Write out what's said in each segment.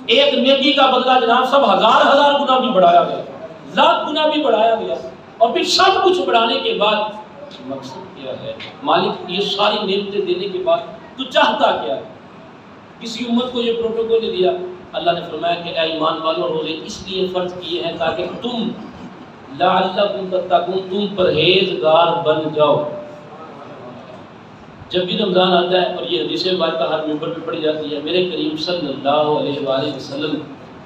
ایک نیکی کا بدلہ جناب سب ہزار گنا بھی بڑھایا گیا، لاکھ گنا بھی بڑھایا گیا، اور پھر سب کچھ بڑھانے کے بعد مقصد کیا ہے؟ مالک یہ ساری نعمتیں دینے کے بعد تو چاہتا کیا ہے؟ کسی امت کو یہ پروٹوکول نے دیا، اللہ نے فرمایا کہ اے ایمان والو روزے اس لیے فرض کیے ہیں تاکہ تم لعلکم تتقون، تم پرہیزگار بن جاؤ۔ جب بھی رمضان آتا ہے، اور یہ حدیث مبارکہ ہر ممبر پہ پڑھی جاتی ہے، میرے کریم صلی اللہ علیہ وآلہ وسلم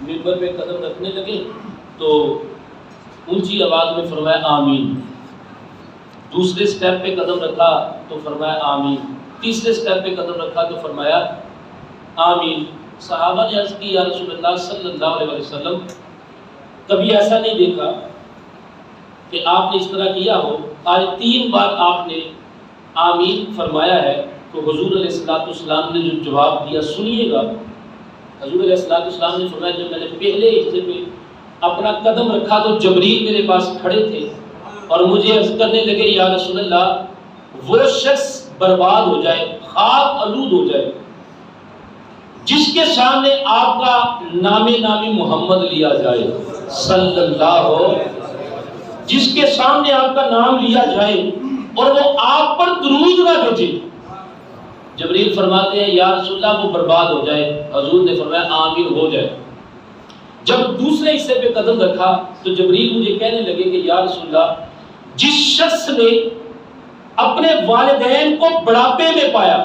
ممبر پہ قدم رکھنے لگے تو اونچی آواز میں فرمایا آمین، دوسرے سٹیپ پہ قدم رکھا تو فرمایا آمین، تیسرے سٹیپ پہ قدم رکھا تو فرمایا آمین۔ صحابہ نے عرض کی یا رسول اللہ صلی اللہ علیہ وسلم کبھی ایسا نہیں دیکھا کہ آپ نے اس طرح کیا ہو، آج 3 بار آپ نے آمین فرمایا ہے۔ تو حضور علیہ السلام نے جو جواب دیا سنیے گا۔ حضور علیہ السلام نے فرمایا جب میں نے پہلے حصے پہ اپنا قدم رکھا تو جبریل میرے پاس کھڑے تھے اور مجھے عرض کرنے لگے یا رسول اللہ وہ شخص برباد ہو جائے، خاک آلود ہو جائے جس کے سامنے آپ کا نامی محمد لیا جائے صلی اللہ، جس کے سامنے آپ کا نام لیا جائے اور وہ آپ پر درود نہ بھیجے۔ جبریل فرماتے ہیں یا رسول اللہ وہ برباد ہو جائے۔ حضور نے فرمایا آمین ہو جائے۔ جب دوسرے حصے پہ قدم رکھا تو جبریل مجھے کہنے لگے کہ یا رسول اللہ جس شخص نے اپنے والدین کو بڑھاپے میں پایا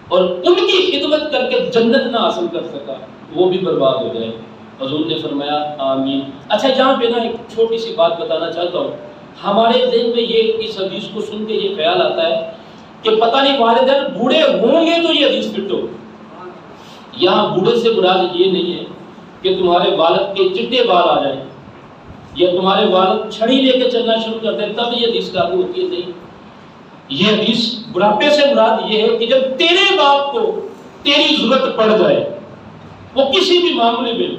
اور ان کی خدمت کر کے جنت نہ حاصل کر سکا وہ بھی برباد ہو جائے۔ حضور نے فرمایا آمین۔ اچھا یہاں پہ نا ایک چھوٹی سی بات بتانا چاہتا ہوں، ہمارے ذہن میں یہ اس حدیث کو سن کے یہ خیال آتا ہے کہ پتہ نہیں والدین بوڑھے ہوں گے تو یہ حدیث فٹ ہو۔ یہاں بوڑھے سے مراد یہ نہیں ہے کہ تمہارے والد کے چٹے بال آ جائیں یا تمہارے والد چھڑی لے کے چلنا شروع کر دیں تب یہ حدیث لاگو ہوتی ہے، نہیں۔ یہ حدیث بڑھاپے سے مراد یہ ہے کہ جب تیرے باپ کو تیری ضرورت پڑ جائے، وہ کسی بھی معاملے میں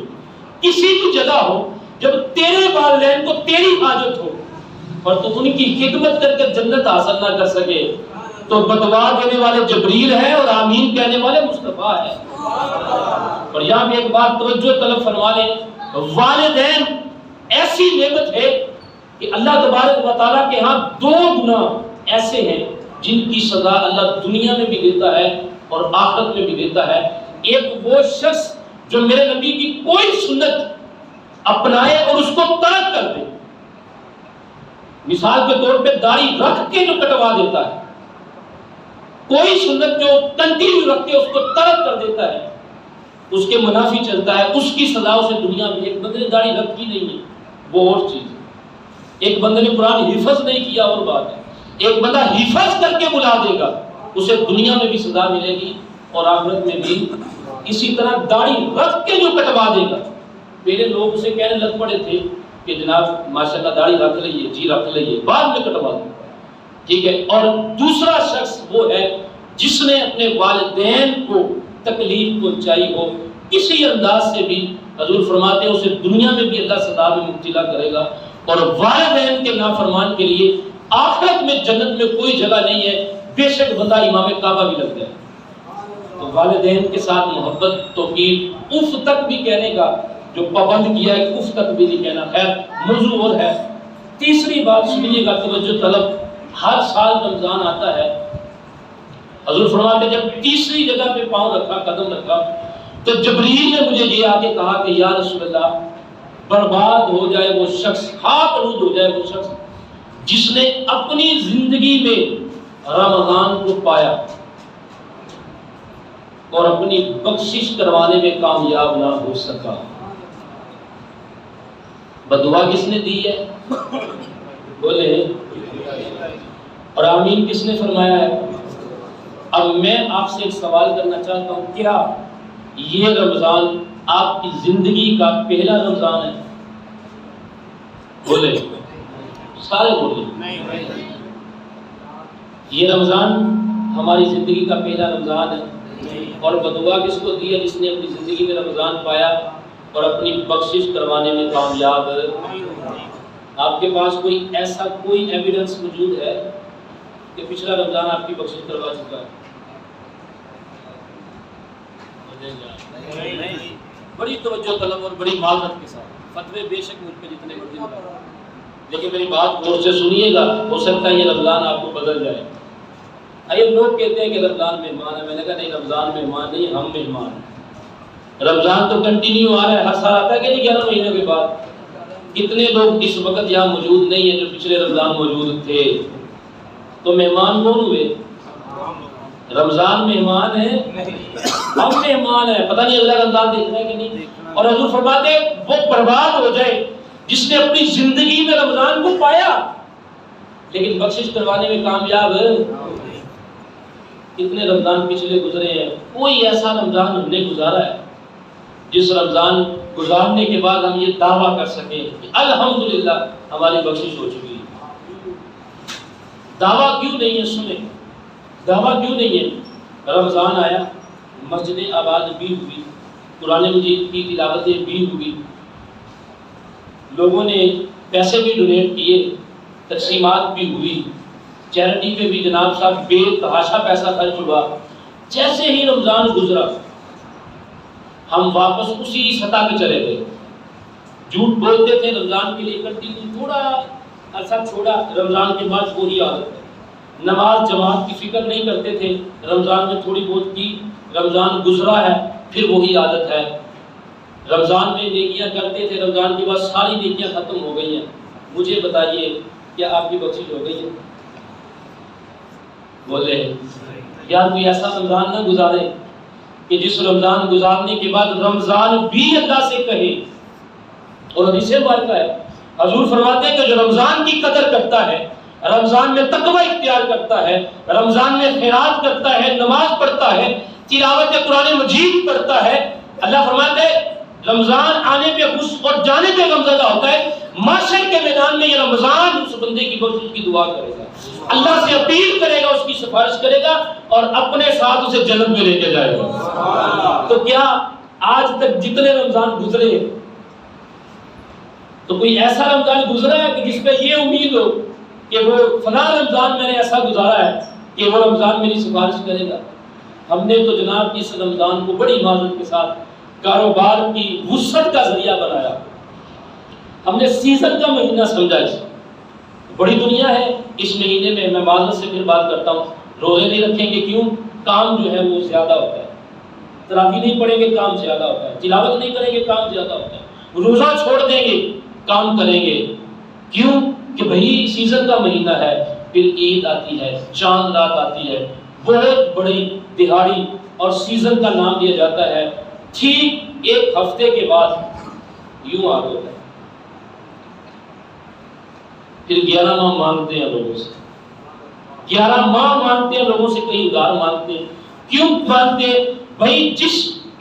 کسی بھی جگہ ہو، جب تیرے والدین کو تیری حاجت ہو اور تو ان کی خدمت کر کے جنت حاصل نہ کر سکے تو بدعا دینے والے جبریل ہے اور آمین کہنے والے مصطفیٰ ہے۔ اور یہاں بھی ایک بات توجہ طلب فرما لیں، والدین ایسی نعمت ہے کہ اللہ تبارک و تعالیٰ کے ہاں 2 گناہ ایسے ہیں جن کی سزا اللہ دنیا میں بھی دیتا ہے اور آخرت میں بھی دیتا ہے۔ ایک وہ شخص جو میرے نبی کی کوئی سنت اپنائے اور اس کو ترک کر دے، مثال کے طور پہ داڑھی رکھ کے جو کٹوا دیتا ہے، کوئی سنت جو کنٹینیو رکھ کے اس کو ترک کر دیتا ہے، اس کے منافی چلتا ہے، اس کی سزا اسے دنیا میں۔ ایک بندے نے داڑھی رکھی نہیں ہے وہ اور چیز ہے، ایک بندے نے قرآن حفظ نہیں کیا اور بات ہے، ایک بندہ حفظ کر کے بلا دے گا اسے دنیا میں بھی سزا ملے گی اور آخرت میں بھی۔ اسی طرح داڑھی رکھ کے جو کٹوا دے گا، پہلے لوگ اسے کہنے لگ پڑے تھے کہ جناب ماشاءاللہ داڑھی رکھ لئیے، جی رکھ لئیے، بعد میں کٹوا دیں، ٹھیک ہے۔ اور دوسرا شخص وہ ہے جس نے اپنے والدین کو تکلیف پہنچائی ہو کسی انداز سے بھی، حضور فرماتے ہیں اسے دنیا میں بھی اللہ سزا میں مبتلا کرے گا، اور والدین کے نافرمان کے لیے آخرت میں جنت میں کوئی جگہ نہیں ہے، بے شک بندہ امام کعبہ بھی لگ جائے۔ تو والدین کے ساتھ محبت، توقیر، اف تک بھی کہنے کا جو پابند کیا ہے، اف تک بھی نہیں کہنا۔ خیر موضوع اور ہے۔ تیسری بات سنیے گا توجہ طلب، ہر سال رمضان آتا ہے، حضور فرماتے جب تیسری جگہ پہ پاؤں رکھا، قدم رکھا، تو جبریل نے مجھے یہ آ کے کہا کہ یا رسول اللہ برباد ہو جائے وہ شخص، خاک آلود ہو جائے وہ شخص جس نے اپنی زندگی میں رمضان کو پایا اور اپنی بخشش کروانے میں کامیاب نہ ہو سکا۔ بدعا کس نے دی ہے؟ بولے، اور آمین کس نے فرمایا ہے؟ اب میں آپ سے ایک سوال کرنا چاہتا ہوں، کیا یہ رمضان آپ کی زندگی کا پہلا رمضان ہے؟ بولے، سارے بولے۔ یہ رمضان ہماری زندگی کا پہلا رمضان ہے، اور بدعا کس کو دی ہے؟ جس نے اپنی زندگی میں رمضان پایا اور اپنی بخشش کروانے میں کامیاب۔ آپ کے پاس کوئی ایسا کوئی ایویڈنس موجود ہے کہ پچھلا رمضان آپ کی بخشش کروا چکا ہے؟ بڑی توجہ طلب اور بڑی معذرت کے ساتھ فتوے بے شک مجھ پہ جتنے مرضی لگائیں، لیکن میری بات غور سے سنیے گا، ہو سکتا ہے یہ رمضان آپ کو بدل جائے۔ آئیے لوگ کہتے ہیں کہ رمضان مہمان ہے، میں نے کہا نہیں، رمضان مہمان نہیں، ہم مہمان ہیں۔ رمضان تو کنٹینیو آ رہا ہے، ہر سال آتا ہے کہ نہیں 11 مہینوں کے بعد۔ کتنے لوگ اس وقت یہاں موجود نہیں ہیں جو پچھلے رمضان موجود تھے، تو مہمان کون ہوئے؟ رمضان مہمان ہے، ہم مہمان ہیں۔ پتہ نہیں اگلا رمضان دیکھنا ہے کہ نہیں۔ اور حضور فرماتے ہیں وہ برباد ہو جائے جس نے اپنی زندگی میں رمضان کو پایا لیکن بخشش کروانے میں کامیاب ہے۔ کتنے رمضان پچھلے گزرے ہیں، کوئی ایسا رمضان ہم نے گزارا ہے جس رمضان گزارنے کے بعد ہم یہ دعویٰ کر سکیں کہ الحمدللہ ہماری بخشش ہو چکی ہے۔ دعویٰ کیوں نہیں ہے؟ سنیں، دعویٰ کیوں نہیں ہے؟ رمضان آیا، مسجد آباد بھی ہوئی، قرآن مجید کی تلاوتیں بھی ہوئی، لوگوں نے پیسے بھی ڈونیٹ کیے، تقسیمات بھی ہوئی، چیریٹی پہ بھی جناب صاحب بے تحاشا پیسہ خرچ ہوا۔ جیسے ہی رمضان گزرا ہم واپس اسی سطح پہ چلے گئے۔ جھوٹ بولتے تھے رمضان کے لیے کنٹینیو، تھوڑا عرصہ چھوڑا، رمضان کے بعد وہی عادت ہے۔ نماز جماعت کی فکر نہیں کرتے تھے، رمضان میں تھوڑی بہت کی، رمضان گزرا ہے پھر وہی عادت ہے۔ رمضان میں نیکیاں کرتے تھے، رمضان کے بعد ساری نیکیاں ختم ہو گئی ہیں۔ مجھے بتائیے کیا آپ کی بخشش ہو گئی ہے؟ بولے یار کوئی ایسا رمضان نہ گزارے کہ جس رمضان گزارنے کے بعد رمضان بھی اللہ سے کہے۔ اور حدیث مبارکہ ہے، حضور فرماتے ہیں کہ جو رمضان کی قدر کرتا ہے، رمضان میں تقوی اختیار کرتا ہے، رمضان میں خیرات کرتا ہے، نماز پڑھتا ہے، تلاوت قرآن مجید پڑھتا ہے، اللہ فرماتے ہیں رمضان آنے پہ خوش اور جانے پہ غمزدہ ہوتا ہے۔ معاشر کے میدان میں یہ رمضان اس بندے کی بخشش کی دعا کرے گا، اللہ سے اپیل کرے گا، اس کی سفارش کرے گا اور اپنے ساتھ اسے جنت میں لے کے جائے گا۔ تو کیا آج تک جتنے رمضان گزرے تو کوئی ایسا رمضان گزرا ہے کہ جس پہ یہ امید ہو کہ وہ فلاں رمضان میں نے ایسا گزارا ہے کہ وہ رمضان میری سفارش کرے گا؟ ہم نے تو جناب اس رمضان کو بڑی معذرت کے ساتھ کاروبار کی وسعت کا ذریعہ بنایا، ہم نے سیزن کا مہینہ سمجھا۔ اس بڑی دنیا ہے، اس مہینے میں میں معذرت سے پھر بات کرتا ہوں، روزے نہیں رکھیں گے، کیوں؟ کام جو ہے وہ زیادہ ہوتا ہے، تراویح نہیں پڑھیں گے کام زیادہ ہوتا ہے، تلاوت نہیں کریں گے کام زیادہ ہوتا ہے، روزہ چھوڑ دیں گے کام کریں گے، کیوں؟ کہ بھئی سیزن کا مہینہ ہے، پھر عید آتی ہے، چاند رات آتی ہے، بہت بڑی دہاڑی اور سیزن کا نام دیا جاتا ہے۔ ٹھیک ایک ہفتے کے بعد یوں آ ہوتا ہے، پھر 11 ماہ مانگتے ہیں لوگوں سے، 11 ماہ مانگتے ہیں لوگوں سے، کہیں ادھار مانگتے ہیں۔ کیوں مانگتے ہیں؟ بھائی جس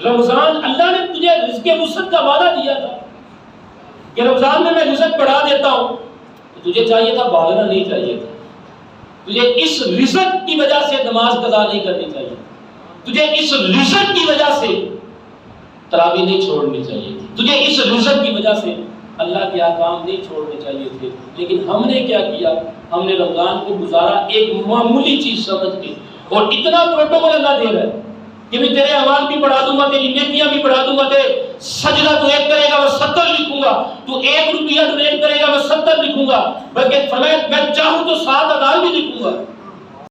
رمضان اللہ نے تجھے رزق وسعت کا وعدہ دیا تھا کہ رمضان میں رزق بڑھا دیتا ہوں، تو تجھے چاہیے تھا بھاگنا نہیں چاہیے تھا، تجھے اس رزق کی وجہ سے نماز قضا نہیں کرنی چاہیے، تجھے اس رزق کی وجہ سے تراویح نہیں چھوڑنی چاہیے تھی، تجھے اس رزق کی وجہ سے اللہ کے احکام نہیں چھوڑنے چاہیے تھے۔ لیکن ہم نے کیا کیا؟ ہم نے رمضان کو گزارا ایک معمولی چیز سمجھ کے، اور اتنا پروٹوکول اللہ دے رہا ہے کہ میں تیرے اعمال بھی بڑھا دوں گا، تیری نیکیاں بھی بڑھا دوں گا، تیرے سجدہ تو ایک کرے گا میں 70 لکھوں گا، تو 1 روپیہ ڈونیٹ کرے گا میں 70 لکھوں گا، بلکہ فرمایا میں چاہوں تو 7,000 بھی لکھوں گا۔